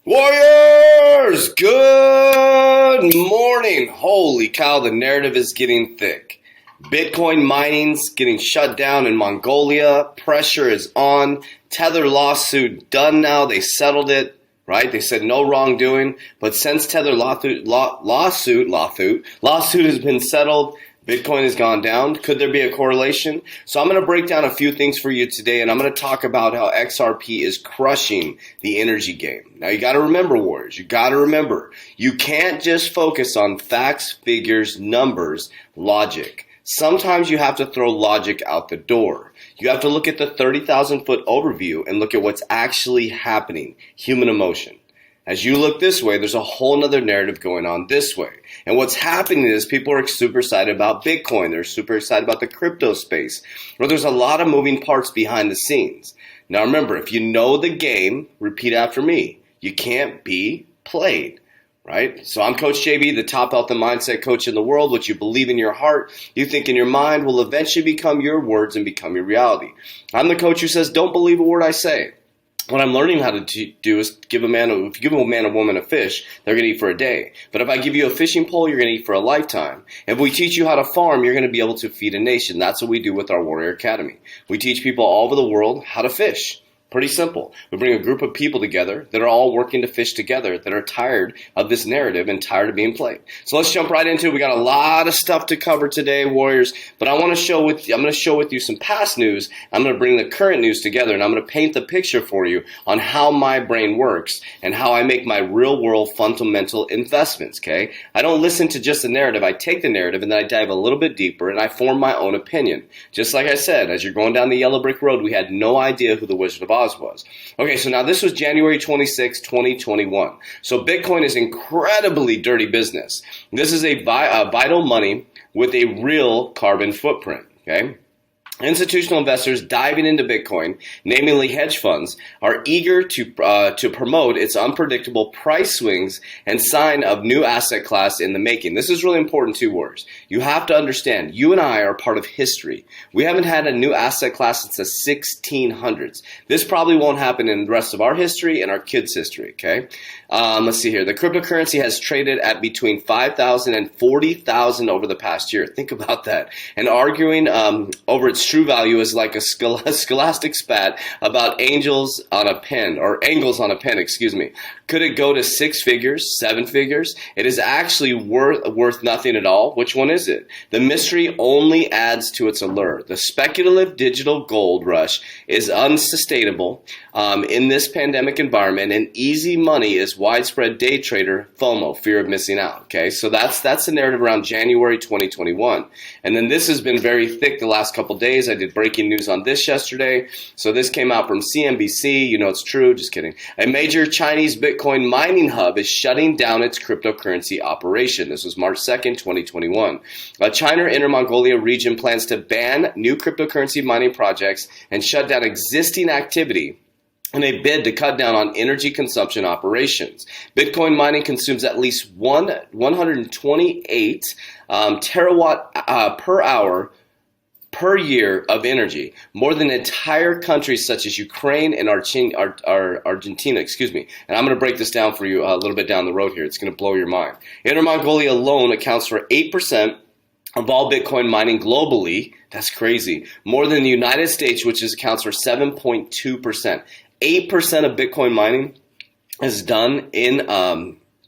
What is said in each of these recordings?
Warriors, good morning. Holy cow, the narrative is getting thick. Bitcoin mining's getting shut down in Mongolia. Pressure is on. Tether lawsuit done now. They settled it, right? They said no wrongdoing. But since Tether lawsuit has been settled, Bitcoin has gone down. Could there be a correlation? So I'm going to break down a few things for you today, and I'm going to talk about how XRP is crushing the energy game. Now, you got to remember, Warriors, you got to remember, you can't just focus on facts, figures, numbers, logic. Sometimes you have to throw logic out the door. You have to look at the 30,000-foot overview and look at what's actually happening, human emotion. As you look this way, there's a whole nother narrative going on this way. And what's happening is people are super excited about Bitcoin. They're super excited about the crypto space. Well, there's a lot of moving parts behind the scenes. Now remember, if you know the game, repeat after me. You can't be played, right? So I'm Coach JB, the top health and mindset coach in the world. What you believe in your heart, you think in your mind will eventually become your words and become your reality. I'm the coach who says, don't believe a word I say. What I'm learning how to do is if you give a man or woman a fish, they're going to eat for a day. But if I give you a fishing pole, you're going to eat for a lifetime. If we teach you how to farm, you're going to be able to feed a nation. That's what we do with our Warrior Academy. We teach people all over the world how to fish. Pretty simple. We bring a group of people together that are all working to fish together, that are tired of this narrative and tired of being played. So let's jump right into it. We got a lot of stuff to cover today, Warriors. But I'm going to share with you some past news. I'm going to bring the current news together, and I'm going to paint the picture for you on how my brain works and how I make my real-world fundamental investments. Okay? I don't listen to just the narrative. I take the narrative and then I dive a little bit deeper and I form my own opinion. Just like I said, as you're going down the yellow brick road, we had no idea who the Wizard of Oz was. Okay, so now this was January 26, 2021. So Bitcoin is incredibly dirty business. This is a vital money with a real carbon footprint, okay? Institutional investors diving into Bitcoin, namely hedge funds, are eager to promote its unpredictable price swings and sign of new asset class in the making. This is really important too, Warriors. You have to understand, you and I are part of history. We haven't had a new asset class since the 1600s. This probably won't happen in the rest of our history and our kids' history, okay? Let's see here. The cryptocurrency has traded at between 5,000 and 40,000 over the past year. Think about that. And arguing over its true value is like a scholastic spat about angels on a pen, or angles on a pen, excuse me. Could it go to 6 figures, 7 figures? It is actually worth nothing at all. Which one is it? The mystery only adds to its allure. The speculative digital gold rush is unsustainable in this pandemic environment, and easy money is widespread day trader FOMO, fear of missing out. Okay, so that's the narrative around January 2021. And then this has been very thick the last couple days. I did breaking news on this yesterday. So this came out from CNBC. You know it's true. Just kidding. A major Chinese Bitcoin mining hub is shutting down its cryptocurrency operation. This was March 2nd, 2021. China Inner Mongolia region plans to ban new cryptocurrency mining projects and shut down existing activity in a bid to cut down on energy consumption operations. Bitcoin mining consumes at least 128 terawatt per hour per year of energy, more than entire countries such as Ukraine and Argentina, And I'm going to break this down for you a little bit down the road here. It's going to blow your mind. Inner Mongolia alone accounts for 8% of all Bitcoin mining globally. That's crazy. More than the United States, which accounts for 7.2%. 8% of Bitcoin mining is done in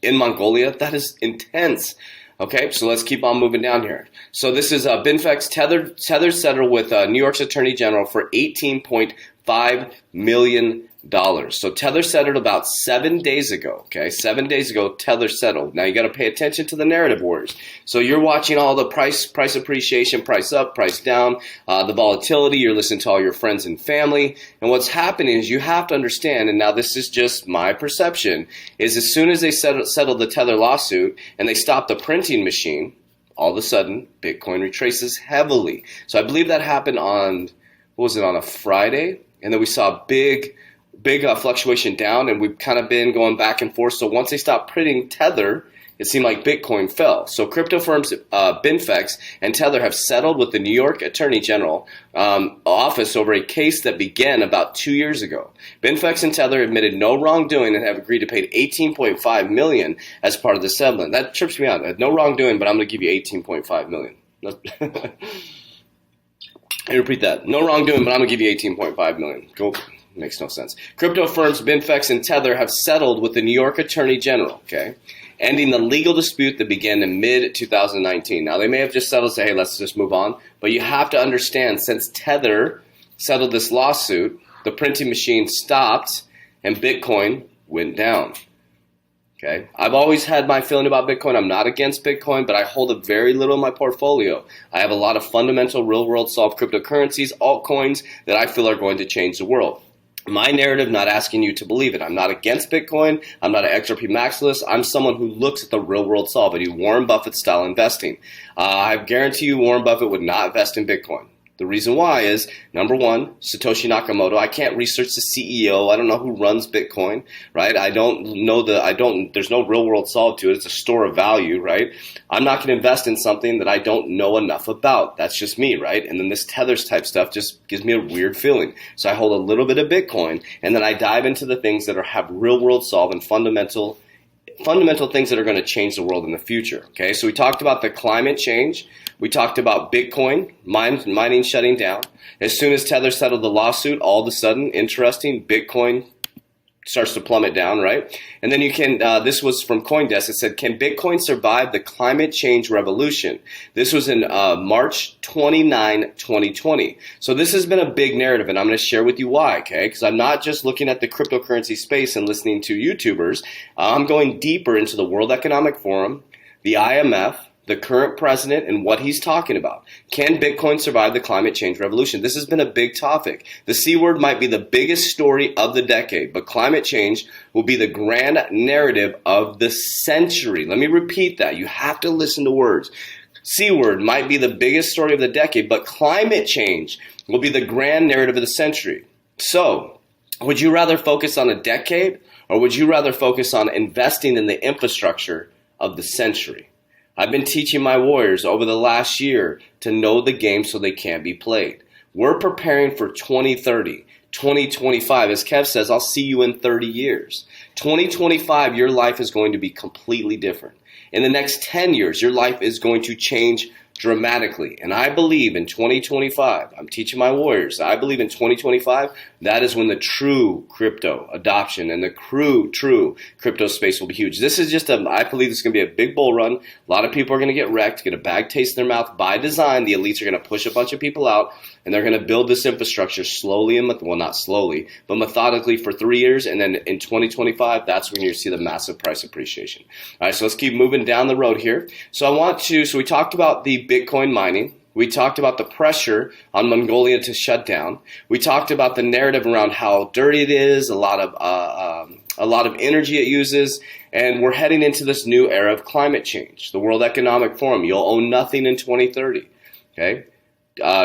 Mongolia. That is intense. Okay, so let's keep on moving down here. So this is Binfex Tether settled with New York's Attorney General for $18.5 million. So Tether settled about 7 days ago. Okay, 7 days ago, Tether settled. Now you got to pay attention to the narrative, Warriors. So you're watching all the price appreciation, price up, price down, the volatility. You're listening to all your friends and family. And what's happening is you have to understand, and now this is just my perception, is as soon as they settled the Tether lawsuit and they stopped the printing machine, all of a sudden Bitcoin retraces heavily. So I believe that happened on, on a Friday? And then we saw a big fluctuation down, and we've kind of been going back and forth. So once they stopped printing Tether, it seemed like Bitcoin fell. So crypto firms Binfex and Tether have settled with the New York Attorney General office over a case that began about 2 years ago. Binfex and Tether admitted no wrongdoing and have agreed to pay $18.5 million as part of the settlement. That trips me out. No wrongdoing, but I'm going to give you $18.5 million. I repeat that. No wrongdoing, but I'm going to give you $18.5 million. Go. Makes no sense. Crypto firms Binfex and Tether have settled with the New York Attorney General, okay, ending the legal dispute that began in mid-2019. Now, they may have just settled and say, hey, let's just move on. But you have to understand, since Tether settled this lawsuit, the printing machine stopped and Bitcoin went down. Okay, I've always had my feeling about Bitcoin. I'm not against Bitcoin, but I hold a very little in my portfolio. I have a lot of fundamental real-world solved cryptocurrencies, altcoins, that I feel are going to change the world. My narrative, not asking you to believe it. I'm not against Bitcoin. I'm not an XRP maximalist. I'm someone who looks at the real world solve. I do Warren Buffett style investing. I guarantee you Warren Buffett would not invest in Bitcoin. The reason why is, number one, Satoshi Nakamoto. I can't research the CEO. I don't know who runs Bitcoin, right? There's no real world solve to it. It's a store of value, right? I'm not going to invest in something that I don't know enough about. That's just me, right? And then this Tethers type stuff just gives me a weird feeling. So I hold a little bit of Bitcoin, and then I dive into the things that have real world solve and fundamental things that are going to change the world in the future. Okay, so we talked about the climate change. We talked about Bitcoin, mining shutting down. As soon as Tether settled the lawsuit, all of a sudden, interesting, Bitcoin starts to plummet down, right? And then you can, this was from CoinDesk, it said, can Bitcoin survive the climate change revolution? This was in March 29, 2020. So this has been a big narrative, and I'm going to share with you why, okay? Because I'm not just looking at the cryptocurrency space and listening to YouTubers. I'm going deeper into the World Economic Forum, the IMF, the current president, and what he's talking about. Can Bitcoin survive the climate change revolution? This has been a big topic. The C word might be the biggest story of the decade, but climate change will be the grand narrative of the century. Let me repeat that. You have to listen to words. C word might be the biggest story of the decade, but climate change will be the grand narrative of the century. So, would you rather focus on a decade, or would you rather focus on investing in the infrastructure of the century? I've been teaching my warriors over the last year to know the game so they can't be played. We're preparing for 2030, 2025. As Kev says, I'll see you in 30 years. 2025, your life is going to be completely different. In the next 10 years, your life is going to change dramatically. And I believe in 2025, I'm teaching my warriors, I believe in 2025, that is when the true crypto adoption and the true crypto space will be huge. This is just I believe this is going to be a big bull run. A lot of people are going to get wrecked, get a bad taste in their mouth. By design, the elites are going to push a bunch of people out, and they're going to build this infrastructure slowly, well, not slowly, but methodically for 3 years. And then in 2025, that's when you see the massive price appreciation. All right, so let's keep moving down the road here. So we talked about the Bitcoin mining. We talked about the pressure on Mongolia to shut down. We talked about the narrative around how dirty it is, a lot of energy it uses, and we're heading into this new era of climate change. The World Economic Forum, you'll own nothing in 2030. Okay,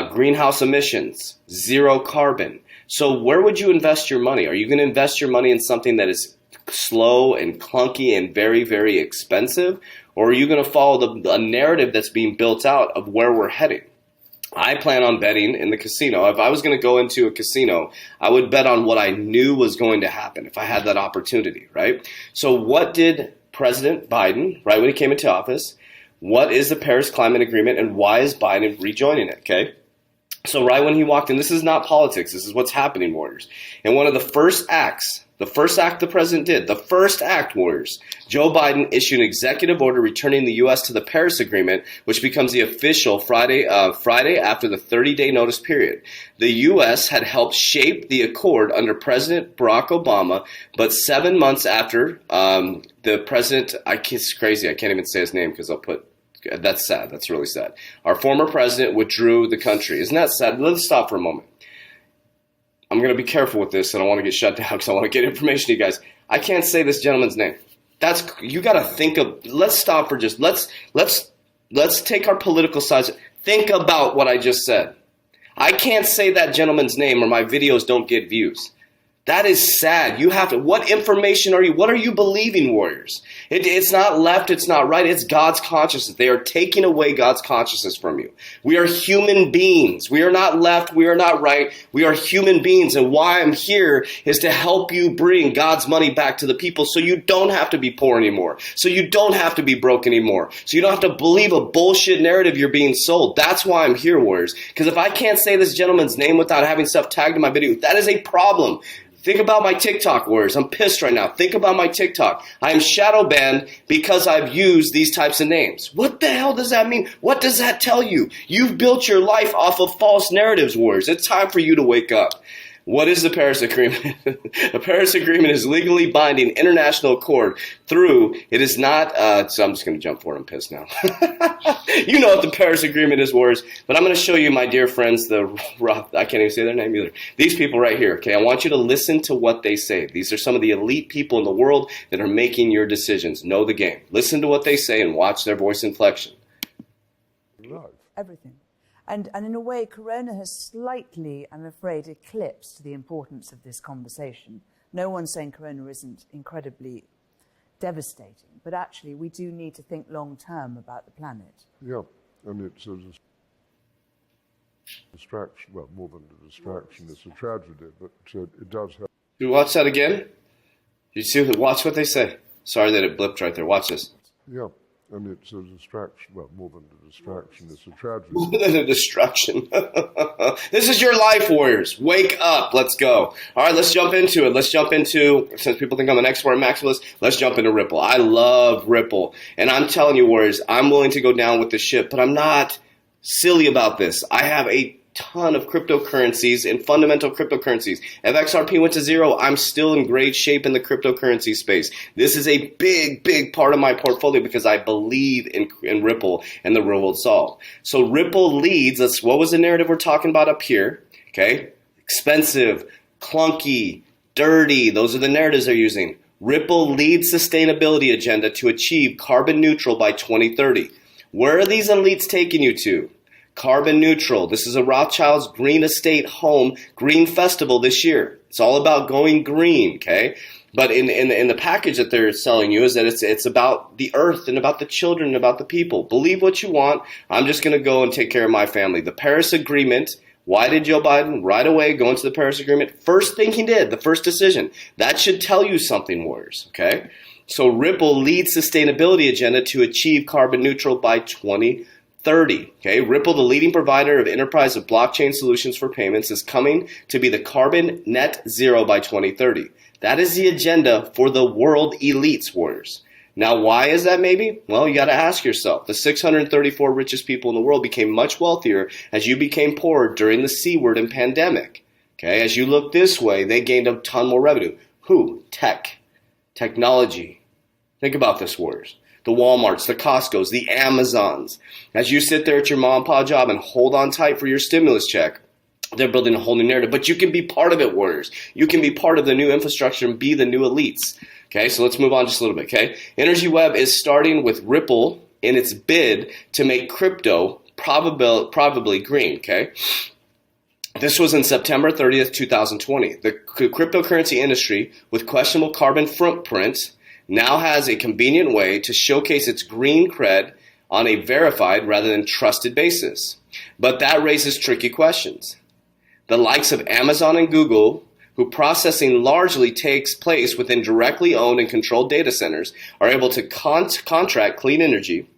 greenhouse emissions, zero carbon. So where would you invest your money? Are you going to invest your money in something that is slow and clunky and very, very expensive? Or are you going to follow a narrative that's being built out of where we're heading? I plan on betting in the casino. If I was going to go into a casino, I would bet on what I knew was going to happen if I had that opportunity, right? So what did President Biden, right when he came into office, what is the Paris Climate Agreement, and why is Biden rejoining it, okay? So right when he walked in, this is not politics, this is what's happening, warriors. And one of the first acts the president did, the first act, warriors, Joe Biden issued an executive order returning the U.S. to the Paris Agreement, which becomes the official Friday after the 30-day notice period. The U.S. had helped shape the accord under President Barack Obama, but 7 months after the president, it's crazy, I can't even say his name because I'll put, that's sad, that's really sad. Our former president withdrew the country. Isn't that sad? Let's stop for a moment. I'm going to be careful with this. I don't want to get shut down because I want to get information to you guys. I can't say this gentleman's name. You got to think of. Let's stop for just. Let's take our political sides. Think about what I just said. I can't say that gentleman's name or my videos don't get views. That is sad. You have to, what information what are you believing, warriors? It's not left, it's not right, it's God's consciousness. They are taking away God's consciousness from you. We are human beings. We are not left, we are not right, we are human beings. And why I'm here is to help you bring God's money back to the people so you don't have to be poor anymore. So you don't have to be broke anymore. So you don't have to believe a bullshit narrative you're being sold. That's why I'm here, warriors. Because if I can't say this gentleman's name without having stuff tagged in my video, that is a problem. Think about my TikTok, warriors. I'm pissed right now. Think about my TikTok. I am shadow banned because I've used these types of names. What the hell does that mean? What does that tell you? You've built your life off of false narratives, warriors. It's time for you to wake up. What is the Paris Agreement? The Paris Agreement is legally binding international accord through, it is not, so I'm just going to jump forward. I'm pissed now. You know what the Paris Agreement is, warriors. But I'm going to show you, my dear friends, I can't even say their name either. These people right here, okay? I want you to listen to what they say. These are some of the elite people in the world that are making your decisions. Know the game. Listen to what they say and watch their voice inflection. Everything. And in a way, Corona has slightly, I'm afraid, eclipsed the importance of this conversation. No one's saying Corona isn't incredibly devastating, but actually we do need to think long-term about the planet. Yeah, I mean, it's a distraction, well, more than a distraction, it's a tragedy, but it does help. You watch that again? You see, watch what they say. Sorry that it blipped right there. Watch this. Yeah. I mean, it's a distraction, well, more than a distraction, it's a tragedy. More than a distraction. This is your life, warriors. Wake up. Let's go. All right, let's jump into it. Let's jump into, since people think I'm an expert maximalist, let's jump into Ripple. I love Ripple. And I'm telling you, warriors, I'm willing to go down with the ship, but I'm not silly about this. I have a ton of cryptocurrencies and fundamental cryptocurrencies. If XRP went to zero, I'm still in great shape in the cryptocurrency space. This is a big, big part of my portfolio because I believe in Ripple and the real world solved. So Ripple leads, what was the narrative we're talking about up here? Okay, expensive, clunky, dirty, those are the narratives they're using. Ripple leads sustainability agenda to achieve carbon neutral by 2030. Where are these elites taking you to? Carbon neutral. This is a Rothschild's Green Estate Home Green Festival this year. It's all about going green, okay? But in the package that they're selling you is that it's about the earth and about the children and about the people. Believe what you want. I'm just going to go and take care of my family. The Paris Agreement. Why did Joe Biden right away go into the Paris Agreement? First thing he did, the first decision. That should tell you something, warriors, okay? So Ripple leads sustainability agenda to achieve carbon neutral by 2030. Okay, Ripple, the leading provider of enterprise of blockchain solutions for payments, is coming to be the carbon net zero by 2030. That is the agenda for the world elites, warriors. Now, why is that maybe? Well, you got to ask yourself. The 634 richest people in the world became much wealthier as you became poorer during the C word and pandemic. Okay, as you look this way, they gained a ton more revenue. Who? Technology. Think about this, warriors. The Walmarts, the Costcos, the Amazons. As you sit there at your mom and pop job and hold on tight for your stimulus check, they're building a whole new narrative. But you can be part of it, warriors. You can be part of the new infrastructure and be the new elites. Okay, so let's move on just a little bit, okay? Energy Web is starting with Ripple in its bid to make crypto probably green, okay? This was in September 30th, 2020. The cryptocurrency industry with questionable carbon footprint now has a convenient way to showcase its green cred on a verified rather than trusted basis. But that raises tricky questions. The likes of Amazon and Google, who processing largely takes place within directly owned and controlled data centers, are able to contract clean energy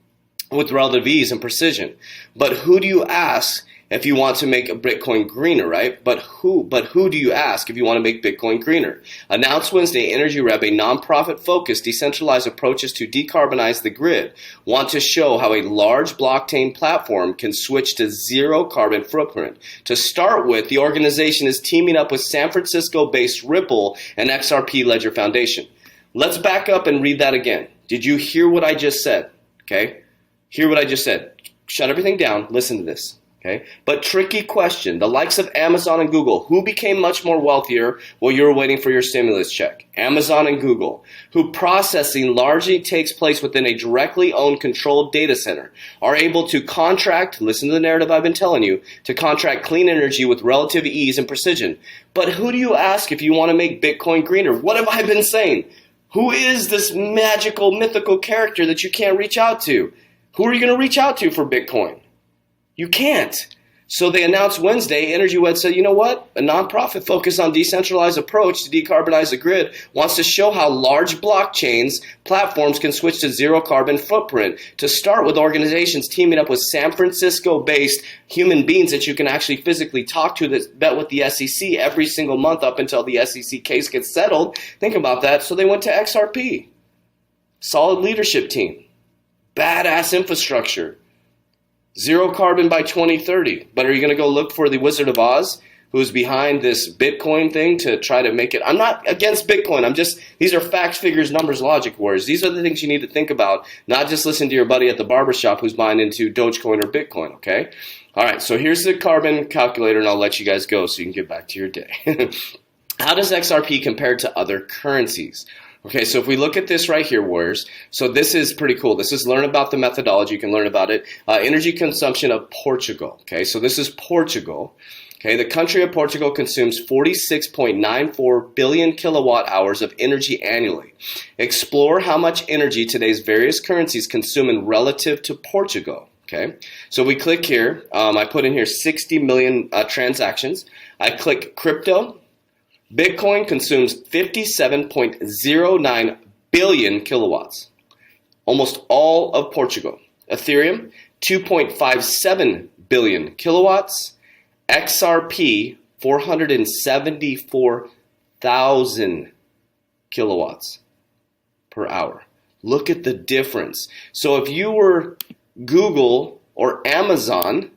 with relative ease and precision. But who do you ask if you want to make a Bitcoin greener, right? But who do you ask if you want to make Bitcoin greener? Announced Wednesday, Energy Rev, a nonprofit-focused decentralized approaches to decarbonize the grid, want to show how a large blockchain platform can switch to zero carbon footprint. To start with, the organization is teaming up with San Francisco-based Ripple and XRP Ledger Foundation. Let's back up and read that again. Did you hear what I just said? Okay? Hear what I just said. Shut everything down. Listen to this. Okay, but tricky question. The likes of Amazon and Google, who became much more wealthier while you were waiting for your stimulus check? Amazon and Google, who processing largely takes place within a directly owned, controlled data center, are able to contract, listen to the narrative I've been telling you, to contract clean energy with relative ease and precision. But who do you ask if you want to make Bitcoin greener? What have I been saying? Who is this magical, mythical character that you can't reach out to? Who are you going to reach out to for Bitcoin? You can't. So they announced Wednesday, EnergyWed said, you know what? A nonprofit focused on decentralized approach to decarbonize the grid wants to show how large blockchains platforms can switch to zero carbon footprint. To start with organizations teaming up with San Francisco-based human beings that you can actually physically talk to that bet with the SEC every single month up until the SEC case gets settled. Think about that. So they went to XRP. Solid leadership team. Badass infrastructure. Zero carbon by 2030. But are you going to go look for the Wizard of Oz who's behind this Bitcoin thing to try to make it? I'm not against Bitcoin. These are facts, figures, numbers, logic wars. These are the things you need to think about, not just listen to your buddy at the barbershop who's buying into Dogecoin or Bitcoin, okay? All right, so here's the carbon calculator, and I'll let you guys go so you can get back to your day. How does XRP compare to other currencies? Okay, so if we look at this right here, Warriors, so this is pretty cool. This is learn about the methodology. You can learn about it. Energy consumption of Portugal. Okay, so this is Portugal. Okay, the country of Portugal consumes 46.94 billion kilowatt hours of energy annually. Explore how much energy today's various currencies consume in relative to Portugal. Okay, so we click here. I put in here 60 million transactions. I click crypto. Bitcoin consumes 57.09 billion kilowatts, almost all of Portugal. Ethereum, 2.57 billion kilowatts. XRP, 474,000 kilowatts per hour. Look at the difference. So if you were Google or Amazon,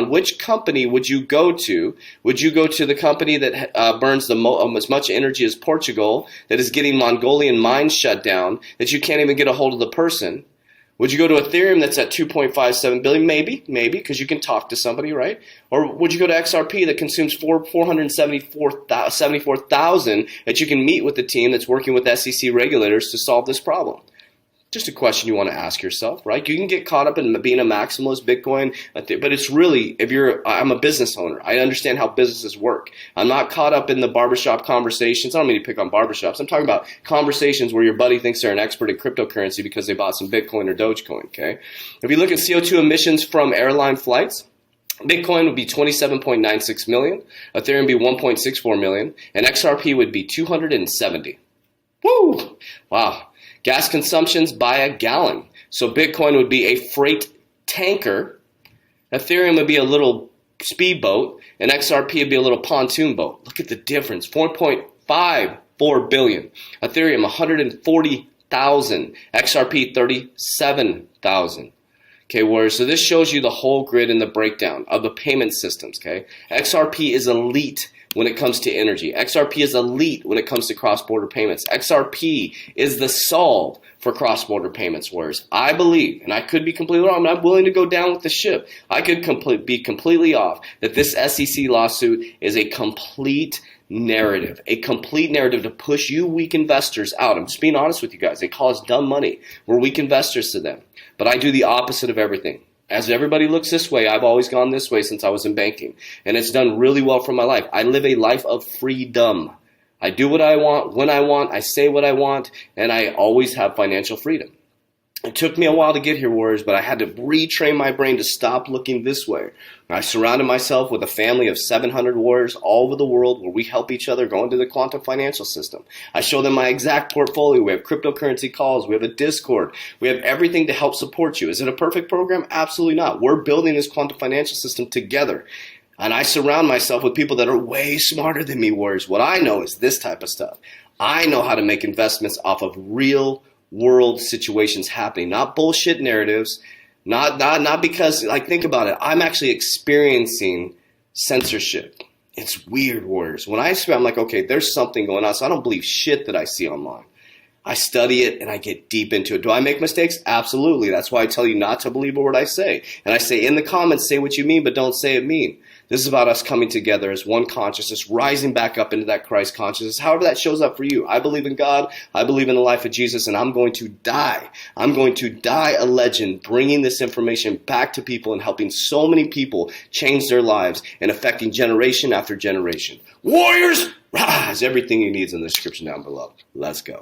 which company would you go to? Would you go to the company that burns as much energy as Portugal, that is getting Mongolian mines shut down, that you can't even get a hold of the person? Would you go to Ethereum that's at 2.57 billion? Maybe, because you can talk to somebody, right? Or would you go to XRP that consumes 474,000 that you can meet with the team that's working with SEC regulators to solve this problem? Just a question you want to ask yourself, right? You can get caught up in being a maximalist Bitcoin, but it's really, I'm a business owner. I understand how businesses work. I'm not caught up in the barbershop conversations. I don't mean to pick on barbershops. I'm talking about conversations where your buddy thinks they're an expert in cryptocurrency because they bought some Bitcoin or Dogecoin, okay? If you look at CO2 emissions from airline flights, Bitcoin would be 27.96 million, Ethereum would be 1.64 million, and XRP would be 270. Woo! Wow. Gas consumptions by a gallon. So Bitcoin would be a freight tanker. Ethereum would be a little speedboat. And XRP would be a little pontoon boat. Look at the difference. 4.54 billion. Ethereum, 140,000. XRP, 37,000. Okay, Warriors, so this shows you the whole grid and the breakdown of the payment systems, okay? XRP is elite when it comes to energy. XRP is elite when it comes to cross-border payments. XRP is the solve for cross-border payments, Warriors. I believe, and I could be completely wrong, I'm willing to go down with the ship. I could be completely off that this SEC lawsuit is a complete narrative to push you weak investors out. I'm just being honest with you guys. They call us dumb money. We're weak investors to them. But I do the opposite of everything. As everybody looks this way, I've always gone this way since I was in banking. And it's done really well for my life. I live a life of freedom. I do what I want, when I want, I say what I want, and I always have financial freedom. It took me a while to get here, Warriors, but I had to retrain my brain to stop looking this way. I surrounded myself with a family of 700 warriors all over the world where we help each other go into the quantum financial system. I show them my exact portfolio. We have cryptocurrency calls. We have a Discord. We have everything to help support you. Is it a perfect program? Absolutely not. We're building this quantum financial system together. And I surround myself with people that are way smarter than me, Warriors. What I know is this type of stuff. I know how to make investments off of real world situations happening, not bullshit narratives, not because, like, think about it. I'm actually experiencing censorship. It's weird, Warriors. When I'm like, okay, there's something going on, so I don't believe shit that I see online. I study it and I get deep into it. Do I make mistakes? Absolutely. That's why I tell you not to believe a word I say. And I say in the comments, say what you mean, but don't say it mean. This is about us coming together as one consciousness, rising back up into that Christ consciousness, however that shows up for you. I believe in God. I believe in the life of Jesus, and I'm going to die. I'm going to die a legend, bringing this information back to people and helping so many people change their lives and affecting generation after generation. Warriors, rise! Everything you need is in the description down below. Let's go.